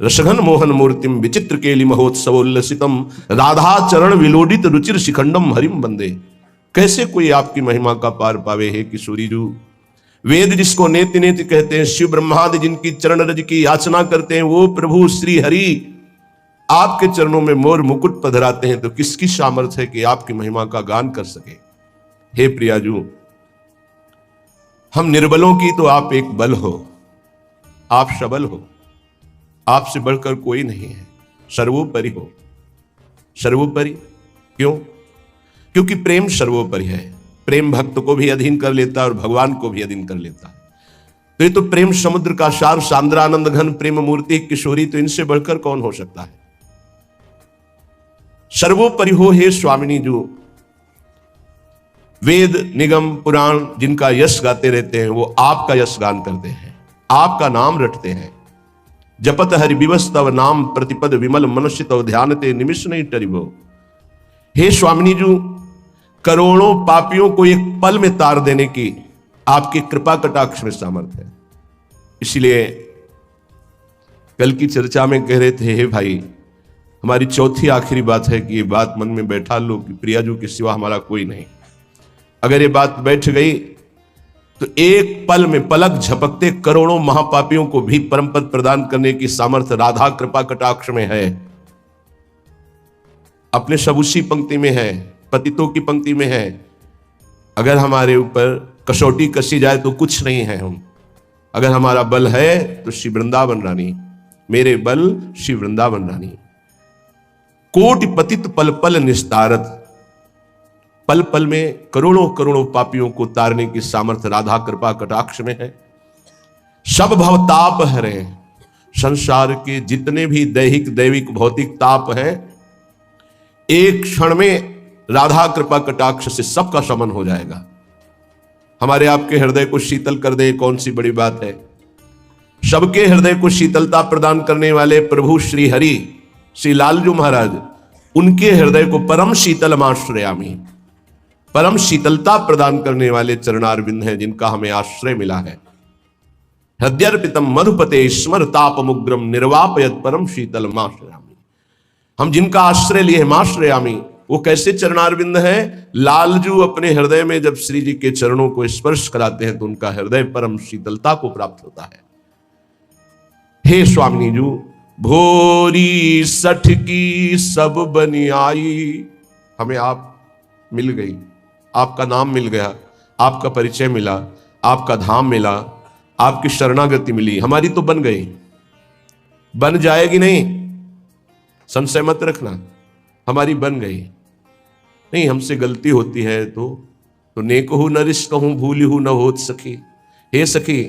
रसघन मोहन मूर्तिम विचित्र केली महोत्सवोल्लसितम राधा चरण विलोडित रुचिर शिखंडम हरिम बंदे। कैसे कोई आपकी महिमा का पार पावे हे किशोरी जू। वेद जिसको नेति नेति कहते हैं, शिव ब्रह्मादि जिनकी चरण रज की याचना करते हैं, वो प्रभु श्री हरि आपके चरणों में मोर मुकुट पधराते हैं, तो किसकी सामर्थ्य है कि आपकी महिमा का गान कर सके। हे प्रियाजू, हम निर्बलों की तो आप एक बल हो, आप सबल हो, आपसे बढ़कर कोई नहीं है, सर्वोपरि हो। सर्वोपरि क्यों? क्योंकि प्रेम सर्वोपरि है। प्रेम भक्त को भी अधीन कर लेता है और भगवान को भी अधीन कर लेता है। तो ये तो प्रेम समुद्र का सार, सांद्रानंद घन प्रेम मूर्ति किशोरी, तो इनसे बढ़कर कौन हो सकता है। सर्वोपरि हो हे स्वामिनी जो वेद निगम पुराण जिनका यश गाते रहते हैं, वो आपका यश गान करते हैं, आपका नाम रटते हैं। जपत हरि विवस तव नाम प्रतिपद विमल मनुष्य तव ध्यान ते निमिष नहीं टरिबो। हे स्वामिनी जी, करोड़ों पापियों को एक पल में तार देने की आपकी कृपा कटाक्ष में सामर्थ्य है। इसलिए कल की चर्चा में कह रहे थे, हे भाई, हमारी चौथी आखिरी बात है कि ये बात मन में बैठा लो कि प्रियाजू के सिवा हमारा कोई नहीं। अगर ये बात बैठ गई तो एक पल में पलक झपकते करोड़ों महापापियों को भी परम पद प्रदान करने की सामर्थ्य राधा कृपा कटाक्ष में है। अपने सब उसी पंक्ति में है, पतितों की पंक्ति में है। अगर हमारे ऊपर कसौटी कसी जाए तो कुछ नहीं है हम। अगर हमारा बल है तो श्री वृंदावन रानी, मेरे बल श्री वृंदावन रानी। कोटि पतित पल पल निस्तारत, पल पल में करोड़ों करोड़ों पापियों को तारने की सामर्थ्य राधा कृपा कटाक्ष में है। सब भव ताप हरे, संसार के जितने भी दैहिक दैविक भौतिक ताप हैं, एक क्षण में राधा कृपा कटाक्ष से सबका शमन हो जाएगा। हमारे आपके हृदय को शीतल कर दे, कौन सी बड़ी बात है। सबके हृदय को शीतलता प्रदान करने वाले प्रभु श्री हरि श्री लालजू महाराज, उनके हृदय को परम शीतलमाश्रयामी, परम शीतलता प्रदान करने वाले चरणारविंद हैं, जिनका हमें आश्रय मिला है। हृदयर्पितम मधुपते स्मर तापमुग्रम निर्वापयत परम शीतलमाश्रयामी। हम जिनका आश्रय लिए माश्रयामी, वो कैसे चरणारविंद हैं। लालजू अपने हृदय में जब श्री जी के चरणों को स्पर्श कराते हैं तो उनका हृदय परम शीतलता को प्राप्त होता है। हे स्वामिनी जू, भोरी सठ की सब बनी आई, हमें आप मिल गई, आपका नाम मिल गया, आपका परिचय मिला, आपका धाम मिला, आपकी शरणागति मिली। हमारी तो बन गई, बन जाएगी नहीं, संशय मत रखना, हमारी बन गई। नहीं, हमसे गलती होती है तो नेकहु नरिश कहूं भूलिहु न होत सखी। हे सखी,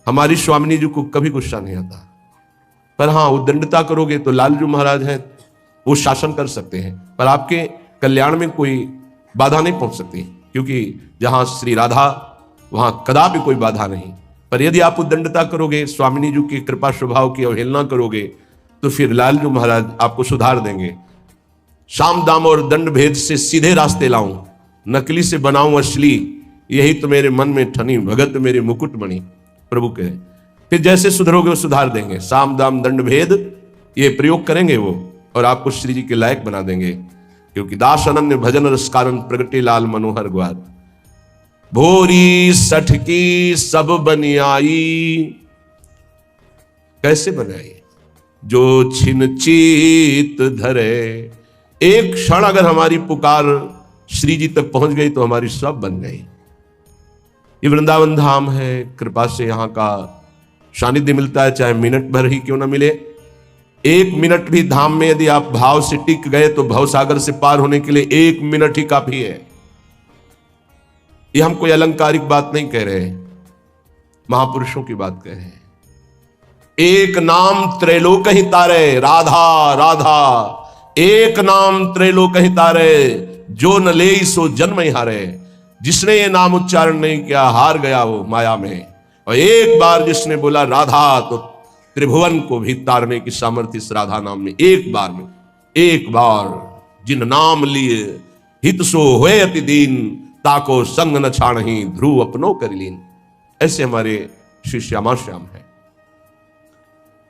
हमारी स्वामिनी जी को कभी गुस्सा नहीं आता, पर हाँ उद्दंडता करोगे तो लालजू महाराज हैं, वो शासन कर सकते हैं, पर आपके कल्याण में कोई बाधा नहीं पहुंच सकती, क्योंकि जहां श्री राधा वहां कदापि कोई बाधा नहीं। पर यदि आप उद्दंडता करोगे, स्वामिनी जी की कृपा स्वभाव की अवहेलना करोगे, तो फिर लालजू महाराज आपको सुधार देंगे। शाम दाम और दंड भेद से सीधे रास्ते लाऊं, नकली से बनाऊं असली, यही तो मेरे मन में ठनी भगत मेरे मुकुट बनी, प्रभु कहे। फिर जैसे सुधरोगे वो सुधार देंगे। साम दाम दंड भेद ये प्रयोग करेंगे वो, और आपको श्री जी के लायक बना देंगे, क्योंकि दास अनन्य भजन रस कारण प्रगटे लाल मनोहर ग्वार। भोरी सठ की सब बनी आई, कैसे बनाई, जो छिन चीत धरे। एक क्षण अगर हमारी पुकार श्री जी तक पहुंच गई तो हमारी सब बन गई। ये वृंदावन धाम है, कृपा से यहाँ का सानिध्य मिलता है, चाहे मिनट भर ही क्यों ना मिले। एक मिनट भी धाम में यदि आप भाव से टिक गए तो भवसागर से पार होने के लिए एक मिनट ही काफी है। ये हम कोई अलंकारिक बात नहीं कह रहे, महापुरुषों की बात कह रहे हैं। एक नाम त्रैलोक ही तारे, राधा राधा, एक नाम त्रैलोक ही तारे, जो न ले सो जन्म ही हारे। जिसने ये नाम उच्चारण नहीं किया हार गया वो माया में, और एक बार जिसने बोला राधा तो त्रिभुवन को भी तारने की सामर्थ्य इस राधा नाम में। एक बार में, एक बार जिन नाम लिए हित सो होए अति दीन, ताको संग न छाणहि ध्रुव अपनो कर लीन। ऐसे हमारे श्री श्यामा श्याम है।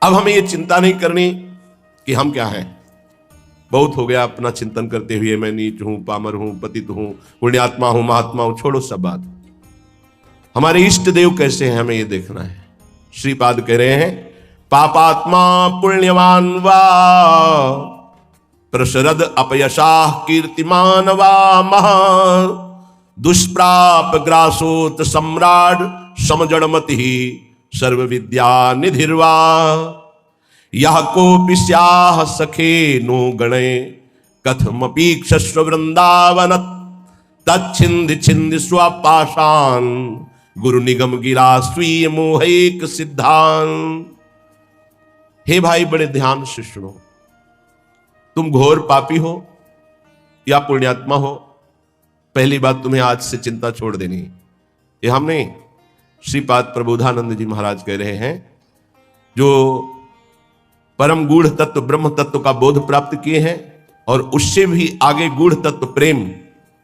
अब हमें ये चिंता नहीं करनी कि हम क्या हैं। बहुत हो गया अपना चिंतन करते हुए, मैं नीच हूं, पामर हूं, पतित हूं, पुण्यात्मा हूं, महात्मा हूं। छोड़ो सब बात। हमारे इष्ट देव कैसे हैं हमें ये देखना है। श्रीपाद कह रहे हैं, पापात्मा पुण्यवान वा प्रशरद अपयशाह कीर्तिमान वा महा दुष्प्राप ग्रासोत सम्राट समजड़मति सर्व विद्या निधिर्वा यह कोपि स्याह सखे नो गणे कथमपीक्षस्व वृंदावन तच्छिंद छिंद स्वपाशान गुरु निगम गिरा स्वीय मोहैक सिद्धांत। हे भाई बड़े ध्यान से सुनो, तुम घोर पापी हो या पुण्यात्मा हो, पहली बात तुम्हें आज से चिंता छोड़ देनी। ये हम नहीं, श्रीपाद प्रबोधानंद जी महाराज कह रहे हैं, जो परम गूढ़ तत्व ब्रह्म तत्व का बोध प्राप्त किए हैं और उससे भी आगे गूढ़ तत्व प्रेम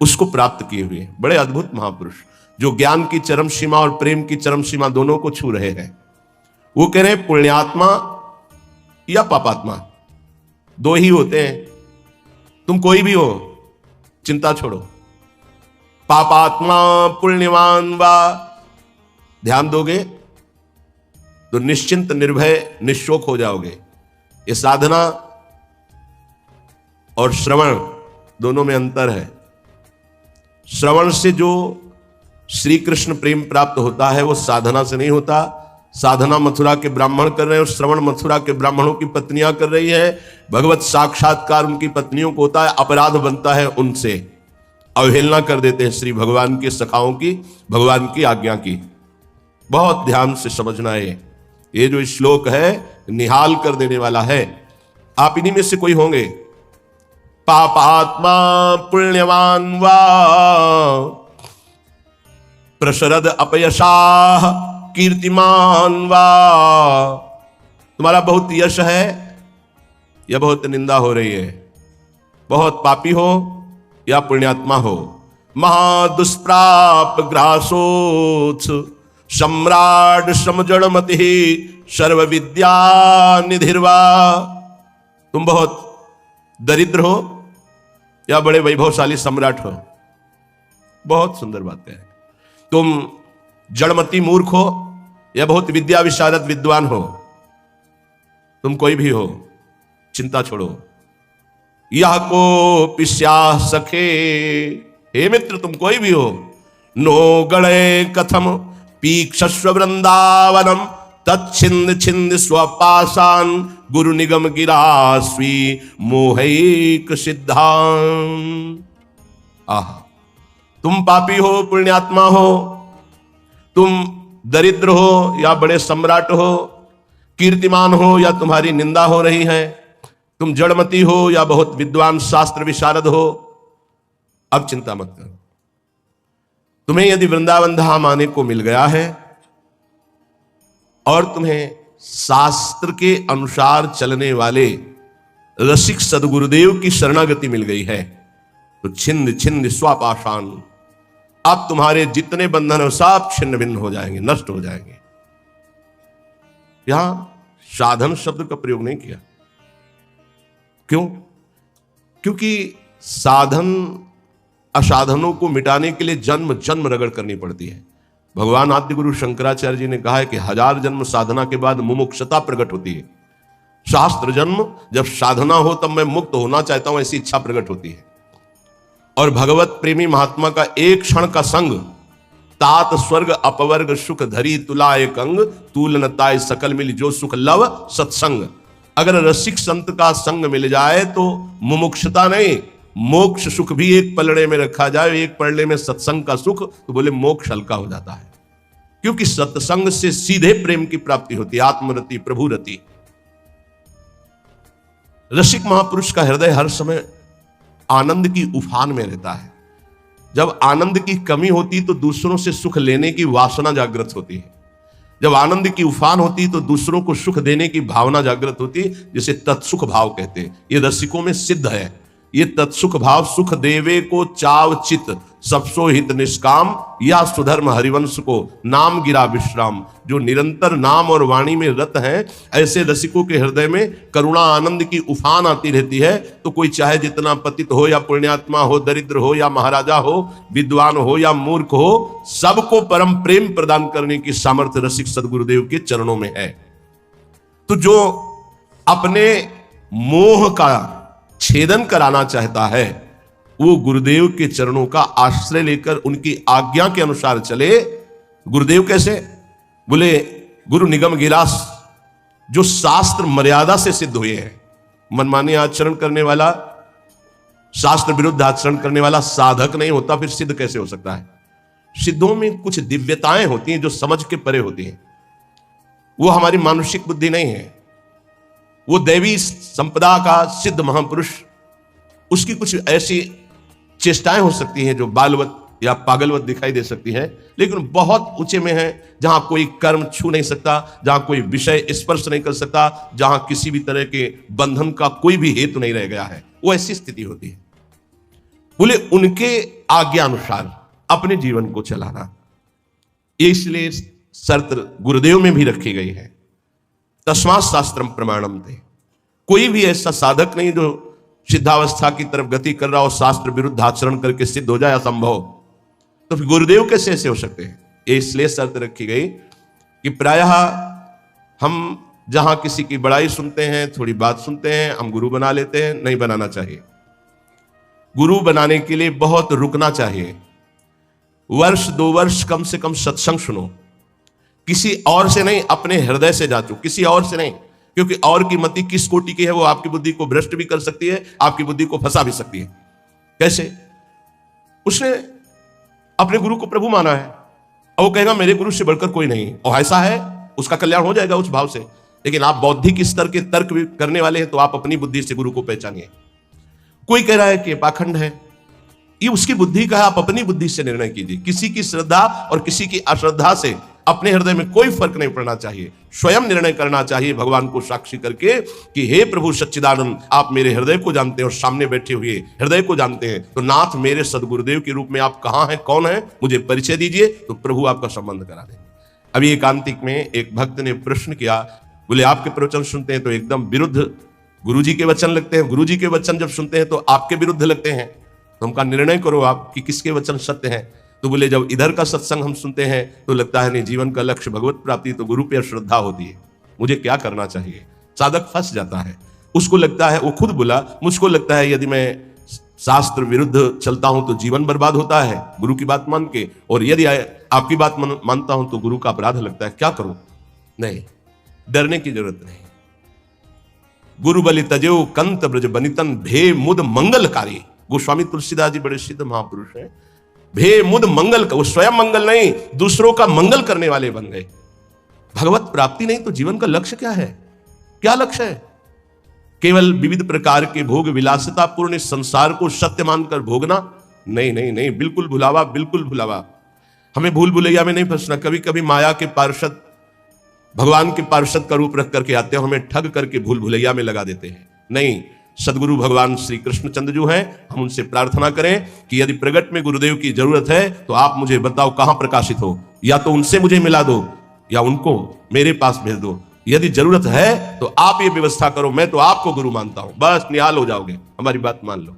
उसको प्राप्त किए हुए बड़े अद्भुत महापुरुष, जो ज्ञान की चरम सीमा और प्रेम की चरम सीमा दोनों को छू रहे हैं। वो कह रहे हैं पुण्यात्मा या पापात्मा दो ही होते हैं। तुम कोई भी हो, चिंता छोड़ो। पापात्मा पुण्यवान वा, ध्यान दोगे तो निश्चिंत निर्भय निश्शोक हो जाओगे। ये साधना और श्रवण दोनों में अंतर है। श्रवण से जो श्री कृष्ण प्रेम प्राप्त होता है वो साधना से नहीं होता। साधना मथुरा के ब्राह्मण कर रहे हैं और श्रवण मथुरा के ब्राह्मणों की पत्नियां कर रही है। भगवत साक्षात्कार उनकी पत्नियों को होता है, अपराध बनता है उनसे, अवहेलना कर देते हैं श्री भगवान के सखाओं की, भगवान की आज्ञा की। बहुत ध्यान से समझना है। ये जो श्लोक है निहाल कर देने वाला है। आप इन्हीं में से कोई होंगे। पापात्मा पुण्यवान वा प्रशरद अपयशाह कीर्तिमान वा, तुम्हारा बहुत यश है या बहुत निंदा हो रही है, बहुत पापी हो या पुण्यात्मा हो, महादुष्प्राप ग्रासोत्स सम्राट समजड़मति सर्व विद्या निधिर्वा, तुम बहुत दरिद्र हो या बड़े वैभवशाली सम्राट हो। बहुत सुंदर बात है। तुम जड़मती मूर्ख हो या बहुत विद्या विशारद विद्वान हो, तुम कोई भी हो, चिंता छोड़ो। यह को पिस्या सखे, हे मित्र तुम कोई भी हो, नो गणे कथम पीक्षस्व वृंदावनम तच्छिंद छिंद स्वपाशान गुरु निगम गिरा स्वी मोहैक सिद्धांत। आह, तुम पापी हो पुण्यात्मा हो, तुम दरिद्र हो या बड़े सम्राट हो, कीर्तिमान हो या तुम्हारी निंदा हो रही है, तुम जड़मती हो या बहुत विद्वान शास्त्र विशारद हो, अब चिंता मत करो। तुम्हें यदि वृंदावन धाम आने को मिल गया है और तुम्हें शास्त्र के अनुसार चलने वाले रसिक सदगुरुदेव की शरणागति मिल गई है, तो छिंद छिंद स्वापाशान, अब तुम्हारे जितने बंधन है सब छिन्न भिन्न हो जाएंगे, नष्ट हो जाएंगे। यहां साधन शब्द का प्रयोग नहीं किया। क्यों? क्योंकि साधन असाधनों को मिटाने के लिए जन्म जन्म रगड़ करनी पड़ती है। भगवान आद्य गुरु शंकराचार्य जी ने कहा है कि 1000 जन्म साधना के बाद मुमुक्षता प्रकट होती है। शास्त्र जन्म जब साधना हो तब मैं मुक्त होना चाहता हूं ऐसी इच्छा प्रकट होती है। और भगवत प्रेमी महात्मा का एक क्षण का संग, तात स्वर्ग अपवर्ग सुख धरी तुला एक अंग, तूल नताय सकल मिल जो सुख लव सत्संग। अगर रसिक संत का संग मिल जाए तो मुमुक्षता नहीं, मोक्ष सुख भी एक पलड़े में रखा जाए, एक पलड़े में सत्संग का सुख, तो बोले मोक्ष हल्का हो जाता है। क्योंकि सत्संग से सीधे प्रेम की प्राप्ति होती है, आत्मरति प्रभु रति। रसिक महापुरुष का हृदय हर समय आनंद की उफान में रहता है। जब आनंद की कमी होती तो दूसरों से सुख लेने की वासना जागृत होती है। जब आनंद की उफान होती तो दूसरों को सुख देने की भावना जागृत होती, जिसे तत्सुख भाव कहते हैं। ये रसिकों में सिद्ध है। ये तत्सुख भाव, सुख देवे को चाव चित सबसो हित निष्काम, या सुधर्म हरिवंश को नाम गिरा विश्राम। जो निरंतर नाम और वाणी में रत हैं, ऐसे रसिकों के हृदय में करुणा आनंद की उफान आती रहती है। तो कोई चाहे जितना पतित हो या पुण्यात्मा हो, दरिद्र हो या महाराजा हो, विद्वान हो या मूर्ख हो, सबको परम प्रेम प्रदान करने की सामर्थ्य रसिक सदगुरुदेव के चरणों में है। तो जो अपने मोह का छेदन कराना चाहता है, वो गुरुदेव के चरणों का आश्रय लेकर उनकी आज्ञा के अनुसार चले। गुरुदेव कैसे? बोले गुरु निगम गिरास, जो शास्त्र मर्यादा से सिद्ध हुए हैं। मनमानी आचरण करने वाला, शास्त्र विरुद्ध आचरण करने वाला साधक नहीं होता, फिर सिद्ध कैसे हो सकता है? सिद्धों में कुछ दिव्यताएं होती हैं जो समझ के परे होती हैं। वो हमारी मानुषिक बुद्धि नहीं है, वो दैवी संपदा का सिद्ध महापुरुष, उसकी कुछ ऐसी चेष्टाएं हो सकती हैं जो बालवत या पागलवत दिखाई दे सकती है, लेकिन बहुत ऊंचे में है, जहां कोई कर्म छू नहीं सकता, जहां कोई विषय स्पर्श नहीं कर सकता, जहां किसी भी तरह के बंधन का कोई भी हेतु नहीं रह गया है। वो ऐसी स्थिति होती है। बोले उनके आज्ञा अनुसार अपने जीवन को चलाना, इसलिए शर्त गुरुदेव में भी रखी गई है। तस्मात् शास्त्रम प्रमाणम थे। कोई भी ऐसा साधक नहीं जो सिद्धावस्था की तरफ गति कर रहा हो, शास्त्र विरुद्ध आचरण करके सिद्ध हो जाए असंभव। तो फिर गुरुदेव कैसे ऐसे हो सकते हैं? इसलिए शर्त रखी गई कि प्रायः हम जहां किसी की बड़ाई सुनते हैं, थोड़ी बात सुनते हैं, हम गुरु बना लेते हैं। नहीं बनाना चाहिए। गुरु बनाने के लिए बहुत रुकना चाहिए। वर्ष 2 वर्ष कम से कम सत्संग सुनो, किसी और से नहीं, अपने हृदय से जांचो, किसी और से नहीं। क्योंकि और की मति किस कोटि की है, वो आपकी बुद्धि को भ्रष्ट भी कर सकती है, आपकी बुद्धि को फंसा भी सकती है। कैसे? उसने अपने गुरु को प्रभु माना है और वो कहेगा मेरे गुरु से बढ़कर कोई नहीं, और ऐसा है, उसका कल्याण हो जाएगा उस भाव से। लेकिन आप बौद्धिक स्तर के तर्क भी करने वाले हैं, तो आप अपनी बुद्धि से गुरु को पहचानिए। कोई कह रहा है कि पाखंड है, ये उसकी बुद्धि का है, आप अपनी बुद्धि से निर्णय कीजिए। किसी की श्रद्धा और किसी की अश्रद्धा से अपने हृदय में कोई फर्क नहीं पड़ना चाहिए। स्वयं निर्णय करना चाहिए भगवान को साक्षी करके कि हे प्रभु सच्चिदानंद, आप मेरे हृदय को जानते हैं और सामने बैठे हुए हृदय को जानते हैं, तो नाथ मेरे सदगुरुदेव के रूप में आप कहाँ हैं, कौन है, मुझे परिचय दीजिए, तो प्रभु आपका संबंध करा देंगे। अभी एकांतिक में एक भक्त ने प्रश्न किया, बोले आपके प्रवचन सुनते हैं तो एकदम विरुद्ध गुरुजी के वचन लगते हैं, गुरुजी के वचन जब सुनते हैं तो आपके विरुद्ध लगते हैं, तो उनका निर्णय करो आप कि किसके वचन सत्य हैं। तो बोले जब इधर का सत्संग हम सुनते हैं तो लगता है नहीं, जीवन का लक्ष्य भगवत प्राप्ति, तो गुरु पर श्रद्धा होती है, मुझे क्या करना चाहिए। साधक फंस जाता है, उसको लगता है, वो खुद बोला, मुझको लगता है यदि मैं शास्त्र विरुद्ध चलता हूं तो जीवन बर्बाद होता है गुरु की बात मान के, और यदि आपकी बात मानता हूं तो गुरु का अपराध लगता है, क्या करूं। नहीं, डरने की जरूरत नहीं। गुरु बलि तजेऊ कंत ब्रज बनितन भे मुद मंगलकारी। गोस्वामी तुलसीदास जी बड़े सिद्ध महापुरुष हैं। भे मुद मंगल, वो स्वयं मंगल नहीं, दूसरों का मंगल करने वाले बन गए। भगवत प्राप्ति नहीं तो जीवन का लक्ष्य क्या है? क्या लक्ष्य है? केवल विविध प्रकार के भोग विलासिता पूर्ण संसार को सत्य मानकर भोगना? नहीं नहीं नहीं, बिल्कुल भुलावा, बिल्कुल भुलावा। हमें भूल भुलैया में नहीं फंसना। कभी कभी माया के पार्षद भगवान के पार्षद का रूप रख करके आते हैं, हमें ठग करके भूल भुलैया में लगा देते हैं। नहीं, सदगुरु भगवान श्री कृष्णचंद्र जो हैं, हम उनसे प्रार्थना करें कि यदि प्रगट में गुरुदेव की जरूरत है तो आप मुझे बताओ कहां प्रकाशित हो, या तो उनसे मुझे मिला दो या उनको मेरे पास भेज दो। यदि जरूरत है तो आप ये व्यवस्था करो, मैं तो आपको गुरु मानता हूं, बस निहाल हो जाओगे, हमारी बात मान लो।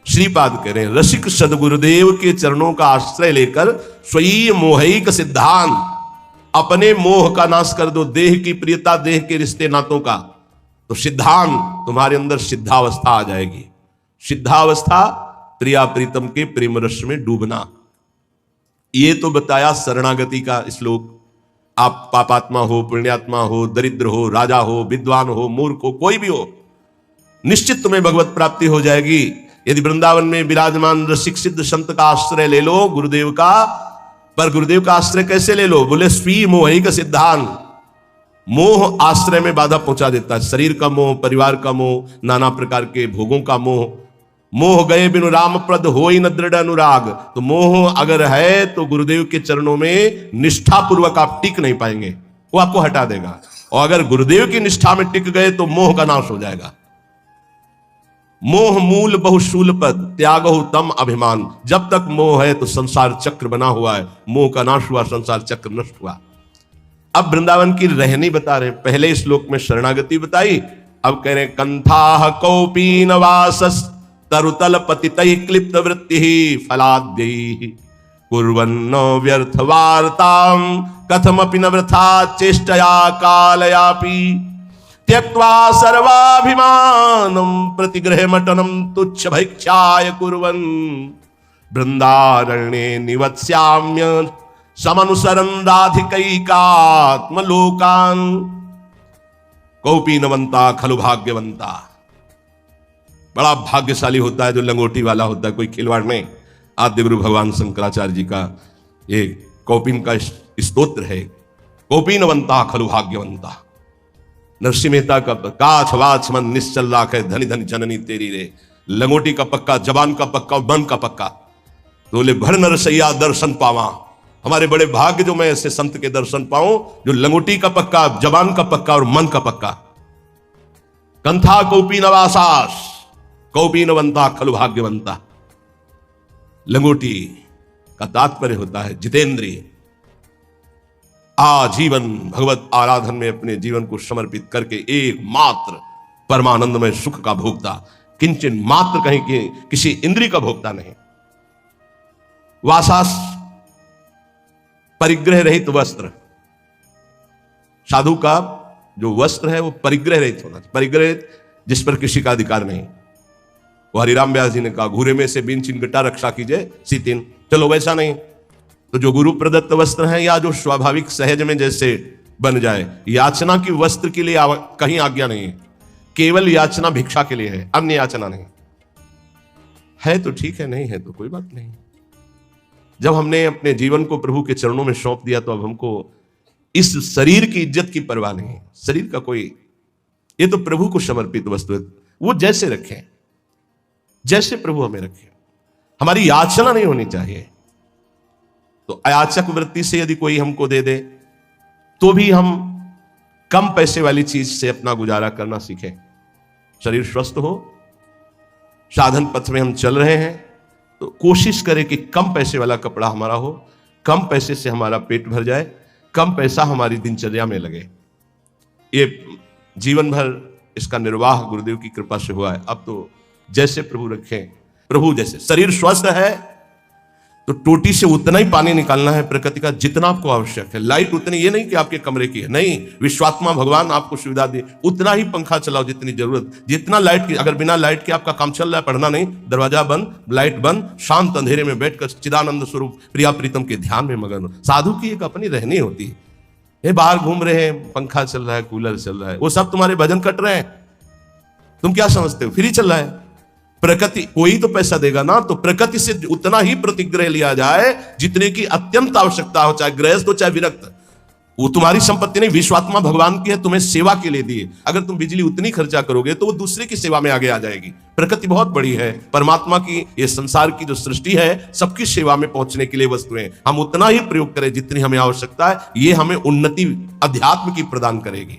श्रीपाद कह रहे हैं, रसिक सदगुरुदेव के चरणों का आश्रय लेकर स्वयं मोहिक सिद्धांत, अपने मोह का नाश कर दो, देह की प्रियता, देह के रिश्ते नातों का, तो सिद्धांत तुम्हारे अंदर सिद्धावस्था आ जाएगी। सिद्धावस्था प्रिया प्रीतम के प्रेम रस में डूबना। ये तो बताया शरणागति का श्लोक। आप पापात्मा हो, पुण्यात्मा हो, दरिद्र हो, राजा हो, विद्वान हो, मूर्ख हो, कोई भी हो, निश्चित तुम्हें भगवत प्राप्ति हो जाएगी यदि वृंदावन में विराजमान रसिक सिद्ध संत का आश्रय ले लो, गुरुदेव का। पर गुरुदेव का आश्रय कैसे ले लो? बोले स्वी मोहिक सिद्धांत। मोह आश्रय में बाधा पहुंचा देता है। शरीर का मोह, परिवार का मोह, नाना प्रकार के भोगों का मोह। मोह गए बिनु राम प्रद होई न दृढ़ अनुराग। तो मोह अगर है तो गुरुदेव के चरणों में निष्ठा पूर्वक आप टिक नहीं पाएंगे, वो आपको हटा देगा। और अगर गुरुदेव की निष्ठा में टिक गए तो मोह का नाश हो जाएगा। मोह मूल बहुशूल पद त्यागो तम अभिमान। जब तक मोह है तो संसार चक्र बना हुआ है, मोह का नाश हुआ, संसार चक्र नष्ट हुआ। अब वृंदावन की रहनी बता रहे, पहले श्लोक में शरणागति बताई, अब कह रहे कंथा कौपीन वासस तरुतल पतितै क्लिप्त वृत्ति फलाद्यै कुर्वन्नो व्यर्थ वार्ताम कथमपि न वृथा चेष्टया कालयापि त्यक्त्वा सर्वाभिमानं प्रतिगृहमटनं तुच्छ भैक्षाय कुर्वन् वृंदारण्ये निवत्स्याम्य समनुसरन् राधिकैकात्मलोकान् कौपीनवंता खलु भाग्यवंता। बड़ा भाग्यशाली होता है जो लंगोटी वाला होता है, कोई खिलवाड़ नहीं। आद्य गुरु भगवान शंकराचार्य जी का ये कौपीन का स्तोत्र है, कौपीनवंता खलु भाग्यवंता। नरसिंह मेहता का काछ वाच मन निश्चल राखे धनी धनी जननी तेरी रे। लंगोटी का पक्का, जबान का पक्का, मन का पक्का। तो बोले भर नरसैया दर्शन पावा। हमारे बड़े भाग्य जो मैं ऐसे संत के दर्शन पाऊं जो लंगोटी का पक्का, जबान का पक्का और मन का पक्का। कंथा कौपीन वासास कौपीनवंता खलु भाग्यवंता। लंगोटी का तात्पर्य होता है जितेंद्रिय, आजीवन भगवत आराधन में अपने जीवन को समर्पित करके एकमात्र परमानंदमय सुख का भोक्ता, किंचन मात्र कहीं के किसी इंद्रिय का भोक्ता नहीं। वासास परिग्रह रहित वस्त्र। साधु का जो वस्त्र है वो परिग्रह रहित होना चाहिए, परिग्रह रहित जिस पर किसी का अधिकार नहीं। वो हरिराम व्यास जी ने कहा घूरे में से बिन चिन्ह रक्षा कीजिए सीतिन। चलो वैसा नहीं, तो जो गुरु प्रदत्त वस्त्र हैं या जो स्वाभाविक सहज में जैसे बन जाए, याचना की वस्त्र के लिए कहीं आज्ञा नहीं है, केवल याचना भिक्षा के लिए है, अन्य याचना नहीं है। तो ठीक है, नहीं है तो कोई बात नहीं। जब हमने अपने जीवन को प्रभु के चरणों में सौंप दिया तो अब हमको इस शरीर की इज्जत की परवाह नहीं है। शरीर का कोई, ये तो प्रभु को समर्पित वस्तु है, वो जैसे रखें, जैसे प्रभु हमें रखे। हमारी याचना नहीं होनी चाहिए। तो अयाचक वृत्ति से यदि कोई हमको दे दे तो भी हम कम पैसे वाली चीज से अपना गुजारा करना सीखें। शरीर स्वस्थ हो, साधन पथ में हम चल रहे हैं तो कोशिश करें कि कम पैसे वाला कपड़ा हमारा हो, कम पैसे से हमारा पेट भर जाए, कम पैसा हमारी दिनचर्या में लगे। ये जीवन भर इसका निर्वाह गुरुदेव की कृपा से हुआ है। अब तो जैसे प्रभु रखें, प्रभु जैसे। शरीर स्वस्थ है तो टोटी से उतना ही पानी निकालना है प्रकृति का जितना आपको आवश्यक है। लाइट उतनी, ये नहीं कि आपके कमरे की है, नहीं, विश्वात्मा भगवान आपको सुविधा दे, उतना ही पंखा चलाओ जितनी जरूरत, जितना लाइट की। अगर बिना लाइट के आपका काम चल रहा है, पढ़ना नहीं, दरवाजा बंद, लाइट बंद, शांत अंधेरे में बैठकर चिदानंद स्वरूप प्रिया प्रीतम के ध्यान में मगन। साधु की एक अपनी रहनी होती है। ये बाहर घूम रहे हैं, पंखा चल रहा है, कूलर चल रहा है, वो सब तुम्हारे भजन कट रहे हैं, तुम क्या समझते हो फ्री चल रहा है। प्रकृति कोई तो पैसा देगा ना, तो प्रकृति से उतना ही प्रतिग्रह लिया जाए जितने की अत्यंत आवश्यकता हो, चाहे गृहस्थ हो चाहे विरक्त। वो तुम्हारी संपत्ति नहीं, विश्वात्मा भगवान की है, तुम्हें सेवा के लिए दी। अगर तुम बिजली उतनी खर्चा करोगे तो वो दूसरे की सेवा में आगे आ जाएगी। प्रकृति बहुत बड़ी है, परमात्मा की ये संसार की जो सृष्टि है सबकी सेवा में पहुंचने के लिए वस्तुएं, हम उतना ही प्रयोग करें जितनी हमें आवश्यकता है। ये हमें उन्नति अध्यात्म की प्रदान करेगी।